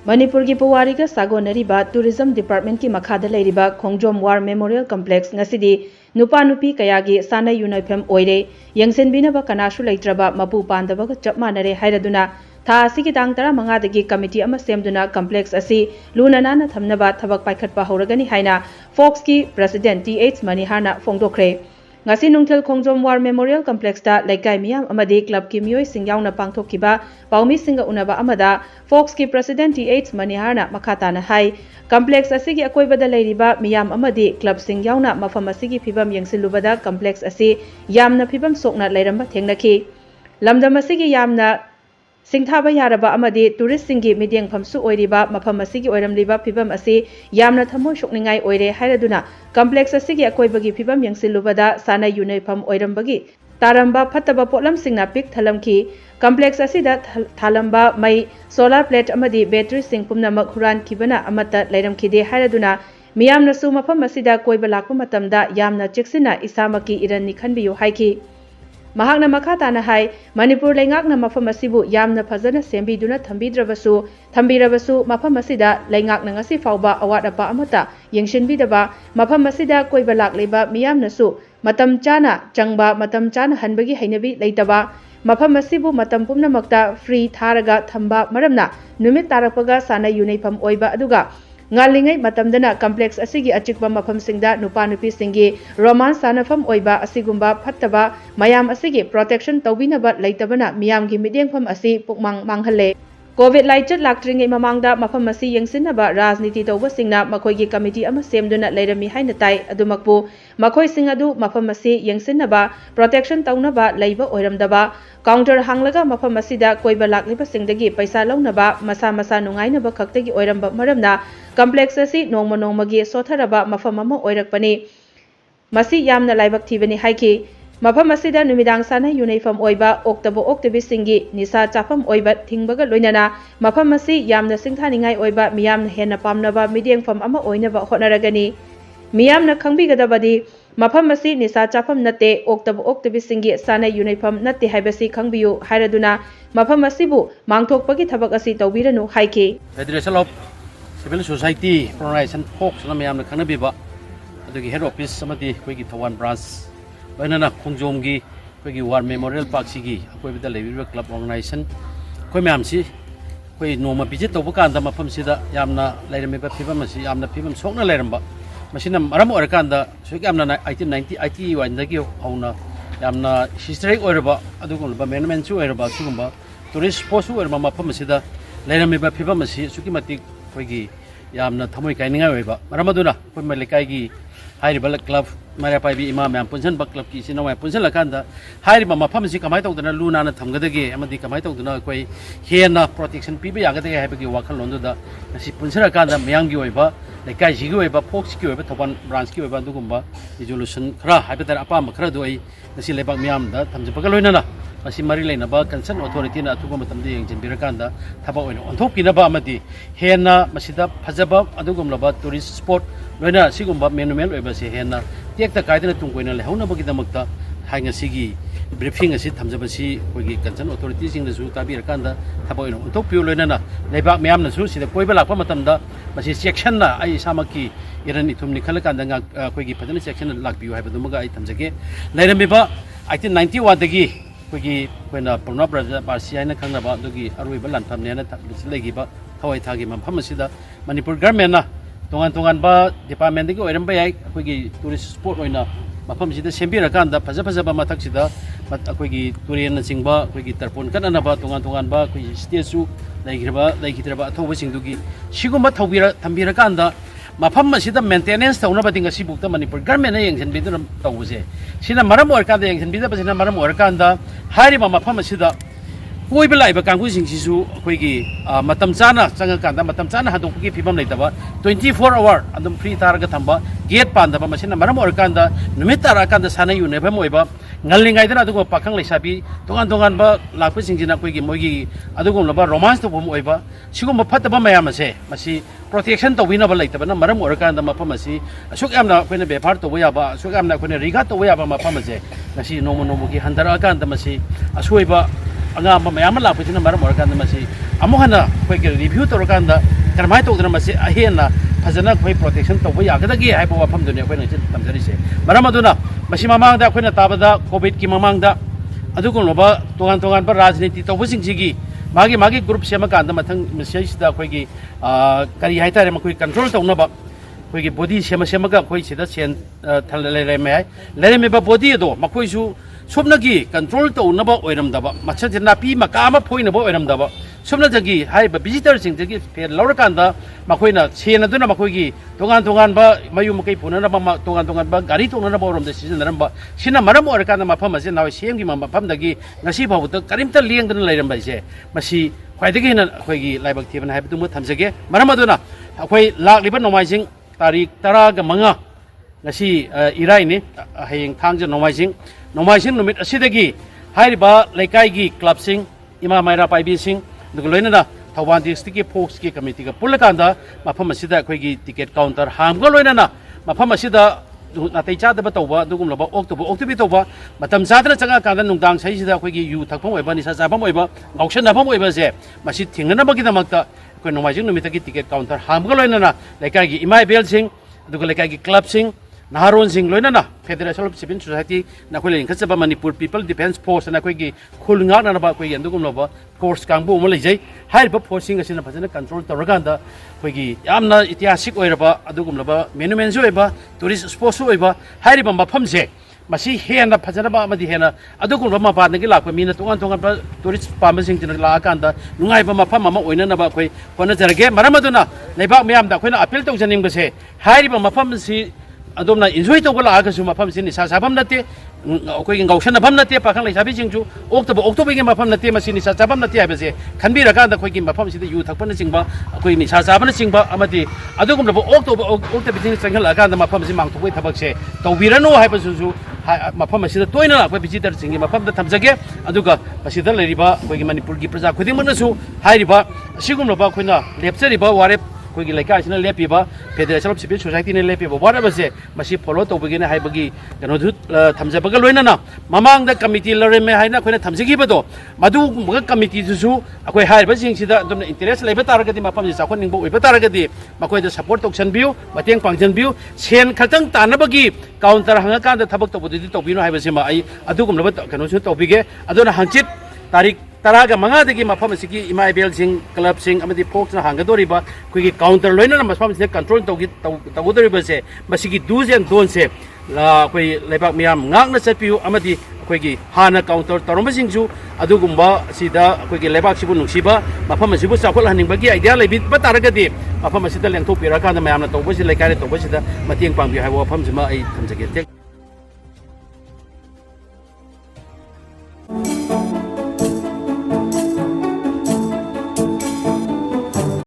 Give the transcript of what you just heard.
Manipur की पुवारी का सागोनरीबा tourism department की मखादा लेरिबा Khongjom war memorial complex ngасidi Nupa Nupi Kayagi Sanei Yuneifam Oire yangsenbinaba kanasu leitraba Mapu Pandabaga Chap Manare hairaduna tha asigi tang 15dagi committee ama semduna complex asi luna nana thamnaba thabak paikhatpa horagani haina Fox ki president TH Manihana fongdokre ngasi nungthel Khongjom War Memorial Complex ta laikai miyam amadi club ki miyoi sing yauna pangthokkiba paumi singa unaba amada Fox ki president TH Manihana makhatana hai complex asigi akoibada leiriba miyam amadi club sing yauna mafam asigi phibam yengsilubada complex asi yamna phibam sokna leiramba thengnaki lamdam asigi yamna singthaba yaraba amadi tourist singi midyeng phamsu oiriba mafam asigi oiramliba phibam asi yamna thamoi shokningai oire hairaduna complex asigi akoibagi phibam yengsilubada Sanei Yuneifam oirambagi taramba phataba potlam singna pik thalamki complex asida thalamba mai solar plate amadi battery sing pumnamak huran kibana amata leiramkhide hairaduna miyamna su mafam asida koiba lakpa matamda yamna cheksina isamaki iranni khanbiyu haiki mahakna makhatana hai Manipur leingakna mafam asibu yamna phajana sembiduna thambirabasu mafam asida leingakna ngasi fauba awat apa amata yengshinbidaba mafam asida koiba lakleba miyamna su matam chana changba matam chana hanbagi hainabi leitaba mafam asibu matam pumnamakta free tharaga thamba maramna numit tarakpaga Sanei Yuneifam oiba aduga ngalingai matamdana complex asigi achikba mafam singda nupa nupi singi romance sanafam oiba asigumba phattaba mayam asigi protection tawbinaba leitabana miyamgi midyengfam asi pukmang manghalle covid laichat laktringai mamangda mafam asi yengsinaba rajniti tawba singna makhoigi committee ama semduna leirami haina tai adumakbu makhoi sing adu mafam asi yengsinaba protection tawnaba leiba oiramdaba counter hanglaga mafam asida koiba lakliba singdagi paisa lawnaba masa nungainaba khaktagi oiramba maramna complex asi nongmagi sotharaba mafam ama oirakpani masi yamna laibak thibani haiki mafam asida numidang Sanei Yuneifam oiba oktabi singi nisa chafam oiba thingbaga loinana mafam asi yamna singthaningai oiba miyamna henna pamnaba midyengfam ama oinaba hotnaragani miyamna khangbigadabadi mafam asi nisa chafam natte oktabi singi Sanei Yuneifam natte haibasi khangbiyu hairaduna mafam asibu mangthokpagi thabak asi tawbiranu haiki Federation of Civil Society Organization Fox na mayamna khangnabiba adugi head office amati koigi Thawan branch loinana Khongjom gi koigi War Memorial Park sigi akoibida lebiba club organization koi mayamsi koi noma visit tawba kanda mafam sida yamna leiramiba phibam asi yamna phibam sokna leiramba masina maram orakanda suyamna 1991 dagi hauna yamna historic oiraba adugumba monument su oiraba sugumba tourist spot su oiraba mafam sida leiramiba phibam asi sukimati koigi yamna thamoi kaininga oiba maramaduna koi malikaigi hairiba club mara paibi imam yam punjan ba club ki sinawai punjan lakanda hairiba mafam si kamai tawdana luna na thamgadage amadi kamai tawdana koi hena protection piba yagadage haibagi wakal londuda si punjara kanda mayang gi oiba laikai jigi oiba Fox ki oiba Thawan branch ki oiba dugumba resolution khara haibadar apa makhra do ai nasi lebak miyam da thamjabaga loinana masi mari leinaba concern authority na atuba matamde yengjinbirakanda thaba oina onthokpinaba amadi hena masida phajaba adugumlaba tourist spot loina sigumba monument oiba se hena tekta kaidana tungkoina lehaunabagi damakta hainga sigi briefing asi thamjabasi koigi concern authority sing nasu tabirakanda thaba oina onthokpiu loinana lebak miyam nasu sida koiba lakpa matamda masi section na ai samaki iran ithumni khalakanda nga koigi phajana section lakpiu haibadumaga ai thamjage leiramiba 1991 dagi koigi koina Purnab Parsi aina khangnaba adugi aruiba lanphamne na legiba thawai thagi mafam asida Manipur government na tongan ba department dagi oiramba yai koigi tourist spot oina mafam sida sembirakanda phajaba mathak sida koigi turen na singba koigi tarpon kanana ba tongan ba koigi statue leigidraba athoba singdugi sigumba thambirakanda mafam asida maintenance tawnaba dinga sibukta Manipur government na yengjanbiduna tawbuse sina maram oirkanda yengjanbida basina maram oirkanda hairiba mafam asida koiba laiba kangusing sisu koigi matam chana changakanda matam chana hadokki phibam leitaba 24 hour adum free taraga thamba gate pandaba masina maram oirkanda numit tarakanda Sanei Yuneifam oiba ngallingai dana adugo pakhang leisabi tongan ba lakpa singjina koigi moigi adugo laba romance to bom oiba sigum phataba mayam ase masi protection tawinaba leitabana maram oirkanda mafam asi asuk yamna koina befar to boyaba asuk yamna koina riga to boyaba mafam ase ngasi nomo gi handara akanda masi asuiba angamba mayam lakpasina maram oirkanda masi amuhana koigi review torokanda ꯀꯔꯝꯍꯥꯏꯅ ꯇꯧꯗꯅ ꯃꯁꯤ ꯑꯍꯦꯟꯅ ꯐꯖꯅ ꯑꯩꯈꯣꯏ protection ꯇꯧꯕ ꯌꯥꯒꯗꯒꯦ ꯍꯥꯏꯕ ꯋꯥꯐꯝꯗꯨꯅꯤ ꯑꯩꯈꯣꯏꯅ ꯊꯝꯖꯔꯤꯁꯦ ꯃꯔꯝ ꯑꯗꯨꯅ ꯃꯁꯤ ꯃꯃꯥꯡꯗ ꯑꯩꯈꯣꯏꯅ ꯇꯥꯕꯗ ꯀꯣꯚꯤꯗꯀꯤ ꯃꯃꯥꯡꯗ ꯑꯗꯨꯒꯨꯝꯂꯕ ꯇꯣꯉꯥꯟ ꯇꯣꯉꯥꯟꯕ ꯔꯥꯖꯅꯤꯇꯤ ꯇꯧꯕꯁꯤꯡꯁꯤꯒꯤ ꯃꯥꯒꯤ ꯒ꯭ꯔꯨꯞ ꯁꯦꯝꯃꯀꯥꯟꯗ ꯃꯊꯪ ꯃꯁꯤꯁꯤꯗ ꯑꯩꯈꯣꯏꯒꯤ ꯀꯔꯤ ꯍꯥꯏꯇꯥꯔꯦ ꯃꯈꯣꯏ ꯀꯟꯇ꯭ꯔꯣꯜ ꯇꯧꯅꯕ ꯑꯩꯈꯣꯏꯒꯤ ꯕꯣꯗꯤ ꯁꯦꯝꯃꯒ ꯑꯩꯈꯣꯏ ꯁꯤꯗ ꯁꯦꯟ ꯂꯩꯔꯝꯃꯤꯕ ꯕꯣꯗꯤ ꯑꯗꯣ ꯃꯈꯣꯏꯁꯨ ꯁꯨꯞꯅꯒꯤ ꯀꯟꯇ꯭ꯔꯣꯜ ꯇꯧꯅꯕ ꯑꯣꯏꯔꯝꯗꯕ ꯃꯁꯛꯁꯦ ꯅꯥꯄꯤ ꯃꯀꯥ ꯑꯃ ꯐꯣꯏꯅꯕ ꯑꯣꯏꯔꯝꯗꯕ ꯁꯨꯞꯅꯗꯒꯤ ꯍꯥꯏꯔꯤꯕ ꯚꯤꯖꯤꯇꯔꯁꯤꯡꯗꯒꯤ ꯐꯦꯟ ꯂꯧꯔꯀꯥꯟꯗ ꯃꯈꯣꯏꯅ ꯁꯦꯟ ꯑꯗꯨꯅ ꯃꯈꯣꯏꯒꯤ ꯇꯣꯉꯥꯟ ꯇꯣꯉꯥꯟꯕ ꯃꯌꯨꯝ ꯃꯀꯩ ꯄꯨꯅꯅꯕ ꯇꯣꯉꯥꯟ ꯇꯣꯉꯥꯟꯕ ꯒꯥꯔꯤ ꯇꯣꯡꯅꯅꯕ ꯑꯣꯏꯔꯣꯝꯗ ꯁꯤꯖꯤꯟꯅꯔꯝꯕ ꯁꯤꯅ ꯃꯔꯝ ꯑꯣꯏꯔꯀꯥꯟꯗ ꯃꯐꯝ ꯑꯁꯤ ꯅꯍꯥꯟꯋꯥꯏ ꯁꯦꯝꯈꯤꯕ ꯃꯐꯝꯗꯒꯤ ꯉꯁꯤ ꯐꯥꯎꯕꯗ ꯀꯔꯤꯝꯇ ꯂꯦꯡꯗꯅ ꯂꯩꯔꯝꯕ ꯍꯥꯏꯁꯦ ꯃꯁꯤ ꯈ꯭ꯋꯥꯏꯗꯒꯤ ꯍꯦꯟꯅ ꯑꯩꯈꯣꯏꯒꯤ ꯂꯥꯏꯕꯛ ꯊꯤꯕꯅ ꯍꯥꯏꯕꯗꯨꯃ ꯊꯝꯖꯒꯦ ꯃꯔꯝ ꯑꯗꯨꯅ ꯑꯩꯈꯣꯏ ꯂꯥꯛꯂꯤꯕ ꯅꯣꯡꯃꯥꯏꯖꯤꯡ ꯇꯥꯔꯤꯛ 15 ngasi irai ni hayeng thangja nomaising numit asidagi hairiba laikai gi club sing ima maira paibi sing duloina da Thawban district ki folks ki committee ka pulakanda mafam asida khoi gi ticket counter hamga loina na mafam asida natai cha da tawba dugum loba oktobi tawba matam zadra changa kanda nungdang sai sida khoi gi yu thakpham oiba ni sa japam oiba gaushan nabam oiba je masi thingna bagi damakta khoi nomaising numit ki ticket counter hamga loina na laikai gi imai bel sing dugul laikai gi club sing Naharon sing loina na Federation of Civil Society na koi lingkat sa Manipur People Defense Force na koi gi khulnga na ba koi yandugum loba force kangbu mo lejai hai ba forcing asina phajana control tawraganda koi gi yamna ityasik oiraba adugum loba monument jo oiba tourist spots oiba hai ba mafam je masi hena phajana ba amadi hena adugum loba ba nagi lakpa mina tongan ba tourist pamba sing jina la kanda nungai ba mafam ama oina na ba koi kona jarage maramaduna leibak miyam da koi na appeal tawjanim ga se hai ba mafam si adomna enjoy to bola aga su mafam sin sa sabam nate koi ngausan nabam nate pakang lai sabi jingju oktober ge mafam nate masini sa sabam nate abese khanbi raga da koi gi mafam si yu thakpan jingba koi ni sa sabam jingba amadi adugum labo oktober jing sangal aga da mafam si mang thoi thabak se tawbirano haiba su mafam si toina koi visitor jingi mafam da thamjage aduga masida leriba koi gi manipur gi praja khuding manasu hairiba sigum loba koina lepchariba ware koi gi laikai sina lepiba Federation of Civil Society ne lepiba whatever se masi follow to begin hai bagi kano thu thamjabaga loina na mamang da committee lore me haina koina thamjagi bado madu maga committee su akoi haiba jing sida dum interest leiba taragadi mapam ji chakon ningbo oiba taragadi makoi da support toksan biu mateng pangjan biu sen khatang tanabagi counter hanga kan da thabak to bodi to bino haiba sema ai adugum loba kano su to bige adona hangchit tarik taraga manga degi mafam siki imai bel sing club sing amadi folks na hanga doriba kuigi counter loina na mafam sing control tawudoriba se masigi do's and don'ts se la koi lebak miam ngak na setpiu amadi kuigi hana counter taromba singju adugumba sida kuigi lebak sibu nungsiba mafam sibu sakol haning bagi idea lebit bataragadi mafam sida lengthok piraka na mayam na tawba si laikare tawba sida matiang pangbi haiwa mafam sima ai thamjage